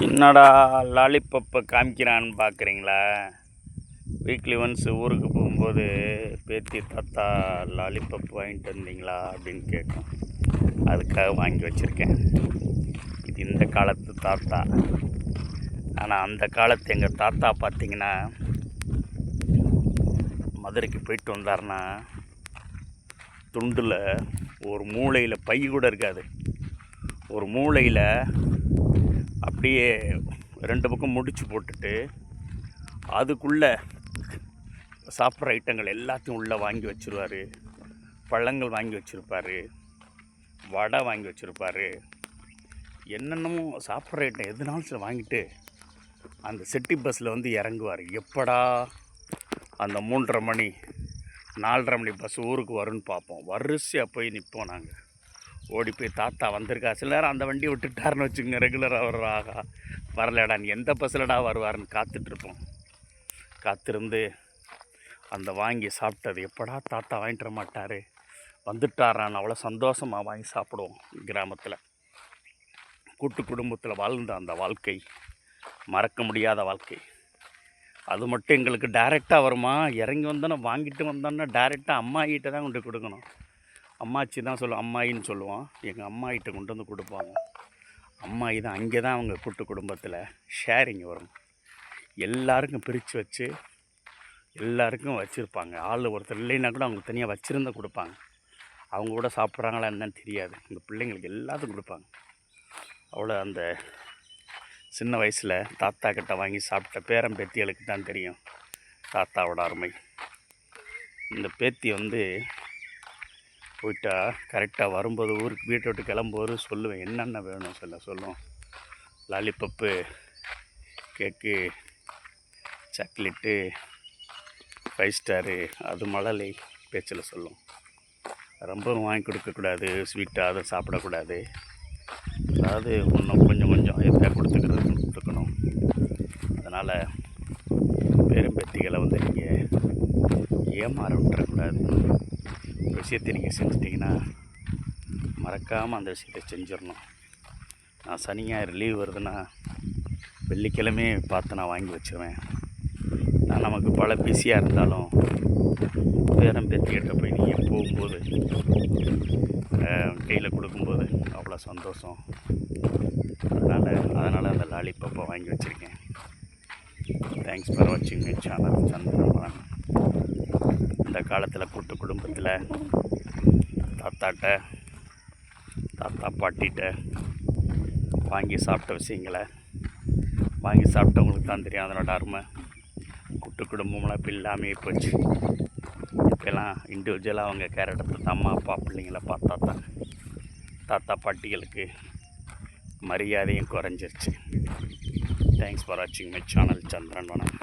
என்னடா லாலிபப்பை காமிக்கிறான்னு பார்க்குறீங்களா? Weekly once ஊருக்கு போகும்போது பேத்தி தாத்தா லாலிபப் வாங்கிட்டு வந்தீங்களா அப்படின்னு கேட்கும். அதுக்காக வாங்கி வச்சுருக்கேன். இது இந்த காலத்து தாத்தா. ஆனால் அந்த காலத்து எங்கள் தாத்தா பார்த்திங்கன்னா மதுரைக்கு போயிட்டு வந்தார்னா துண்டில் ஒரு மூளையில் பை கூட இருக்காது. ஒரு மூளையில் அப்படியே 2 பக்கம் முடிச்சு போட்டுட்டு அதுக்குள்ளே சாப்பிட்ற ஐட்டங்கள் எல்லாத்தையும் உள்ளே வாங்கி வச்சுருவார். பழங்கள் வாங்கி வச்சுருப்பார், வடை வாங்கி வச்சுருப்பார், என்னென்னமோ சாப்பிட்ற ஐட்டம் எதுனாலும் சில வாங்கிட்டு அந்த சிட்டி பஸ்ஸில் வந்து இறங்குவார். எப்படா அந்த 3:30 மணி 4:30 மணி பஸ் ஊருக்கு வரும்னு பார்ப்போம். வரிசையாக போய் நிற்போம். நாங்கள் ஓடி போய் தாத்தா வந்திருக்கா. சில நேரம் அந்த வண்டியை விட்டுட்டாருன்னு வச்சுக்கோங்க, ரெகுலராக வர்றாக வரலடான்னு எந்த பஸ்ஸில்டா வருவார்னு காத்துட்ருப்போம். காத்திருந்து அந்த வாங்கி சாப்பிட்டது எப்படா தாத்தா வாங்கிட்டு வர மாட்டார், வந்துட்டாரான்னு அவ்வளோ சந்தோஷமாக வாங்கி சாப்பிடுவோம். கிராமத்தில் கூட்டு குடும்பத்தில் வாழ்ந்த அந்த வாழ்க்கை மறக்க முடியாத வாழ்க்கை. அது மட்டும் எங்களுக்கு டைரெக்டாக வருமா? இறங்கி வந்தோன்னா வாங்கிட்டு வந்தோன்னா டைரெக்டாக அம்மாயிட்ட தான் கொண்டு கொடுக்கணும். அம்மாச்சி தான் சொல்லுவோம், அம்மாயின்னு சொல்லுவோம். எங்கள் அம்மாயிட்ட கொண்டு வந்து கொடுப்பாங்க. அம்மாயி தான் அங்கே தான் அவங்க கூட்டு குடும்பத்தில் ஷேரிங் வரும். எல்லாருக்கும் பிரித்து வச்சு எல்லாருக்கும் வச்சுருப்பாங்க. ஆள் ஒருத்தர் இல்லைன்னா கூட அவங்க தனியாக வச்சுருந்தா கொடுப்பாங்க. அவங்க கூட சாப்பிட்றாங்களா என்னன்னு தெரியாது. எங்கள் பிள்ளைங்களுக்கு எல்லாத்துக்கும் கொடுப்பாங்க. அவ்வளோ அந்த சின்ன வயசில் தாத்தா கிட்ட வாங்கி சாப்பிட்ட பேரன் பேத்திகளுக்கு தான் தெரியும் தாத்தாவோட அருமை. இந்த பேத்தி வந்து போயிட்டா கரெக்டாக வரும்போது ஊருக்கு வீட்டை விட்டு கிளம்பும்போது சொல்லுவேன், என்னென்ன வேணும் சொல்லுவோம். லாலிபப்பு, கேக்கு, சாக்லேட்டு, 5 ஸ்டாரு, அது மழலை பேச்சில் சொல்லும். ரொம்பவும் வாங்கி கொடுக்கக்கூடாது, ஸ்வீட்டாக அதை சாப்பிடக்கூடாது. அதாவது இன்னும் கொஞ்சம் கொஞ்சம் எதாவது கொடுத்துக்கணும். அதனால் பேரம்பேத்திகளை வந்து நீங்கள் ஏமாற விட்டுறக்கூடாது. விஷயத்தை நீங்கள் செஞ்சிட்டிங்கன்னா மறக்காமல் அந்த விஷயத்தை செஞ்சிடணும். நான் சனி ஞாயிறு லீவ் வருதுன்னா வெள்ளிக்கிழமையே பார்த்து நான் வாங்கி வச்சுருவேன். நான் நமக்கு பல பிஸியாக இருந்தாலும் பேரம்பேத்திக்கிட்ட போய் நீங்கள் போகும்போது கையில் கொடுக்கும்போது அவ்வளோ சந்தோஷம். அதனால் அந்த லாலிபப்பை வாங்கி வச்சுருக்கேன். தேங்க்ஸ் ஃபார் வாட்சிங் மை சேனல் சந்திரன். இந்த காலத்தில் கூட்டு குடும்பத்தில் தாத்தா பாட்டிகிட்ட வாங்கி சாப்பிட்ட விஷயங்களை வாங்கி சாப்பிட்டவங்களுக்கு தான் தெரியும் அதனோட அருமை. கூட்டு குடும்பம்லாம் இப்போ இல்லாமே போச்சு. இப்போலாம் இண்டிவிஜுவலாக அவங்க கேர் எடுத்து அம்மா அப்பா பிள்ளைங்களை பார்த்தா தான் தாத்தா பாட்டிகளுக்கு மரியாதையும் குறைஞ்சிருச்சு. தேங்க்ஸ் ஃபார் வாட்சிங் மை சேனல் சந்திரன்.